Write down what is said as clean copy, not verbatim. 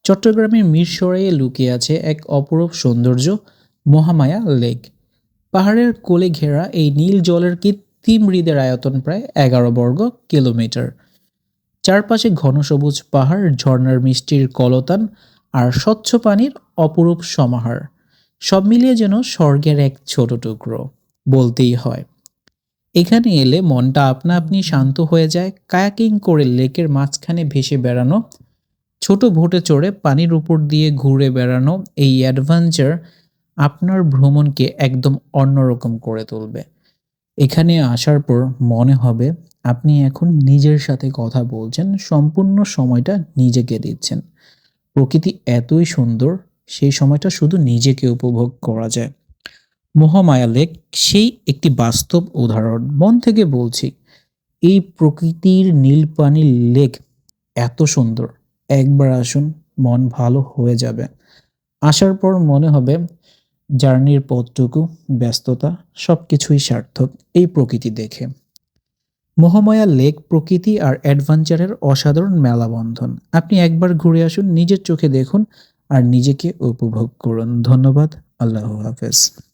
চট্টগ্রামের মিরসরাইয়ে লুকিয়ে আছে এক অপরূপ সৌন্দর্য, মহামায়া লেক। পাহাড়ের কোলে ঘেরা এই নীল জলের কৃত্রিম হ্রদের আয়তন প্রায় 11 বর্গ কিলোমিটার। চারপাশে ঘন সবুজ পাহাড়, ঝর্ণার মিষ্টির কলতান আর স্বচ্ছ পানির অপরূপ সমাহার। সব মিলিয়ে যেন স্বর্গের এক ছোট টুকরো বলতেই হয়। এখানে এলে মনটা আপনা আপনি শান্ত হয়ে যায়। কায়াকিং করে লেকের মাঝখানে ভেসে বেড়ানো, ছোট বোটে চড়ে পানির উপর দিয়ে ঘুরে বেড়ানো, এই অ্যাডভেঞ্চার আপনার ভ্রমণকে একদম অন্যরকম করে তুলবে। এখানে আসার পর মনে হবে আপনি এখন নিজের সাথে কথা বলছেন, সম্পূর্ণ সময়টা নিজেকে দিচ্ছেন। প্রকৃতি এতই সুন্দর, সেই সময়টা শুধু নিজেকে উপভোগ করা যায়। মহামায়া লেক সেই একটি বাস্তব উদাহরণ। মন থেকে বলছি, এই প্রকৃতির নীল পানির লেক এত সুন্দর, একবার আসুন, মন ভালো হয়ে যাবে। আসার পর মনে হবে জার্নির পথটুকু, ব্যস্ততা সবকিছুই সার্থক এই প্রকৃতি দেখে। মহামায়া লেক প্রকৃতি আর অ্যাডভেঞ্চারের অসাধারণ মেলাবন্ধন। আপনি একবার ঘুরে আসুন, নিজের চোখে দেখুন আর নিজেকে উপভোগ করুন। ধন্যবাদ। আল্লাহ হাফেজ।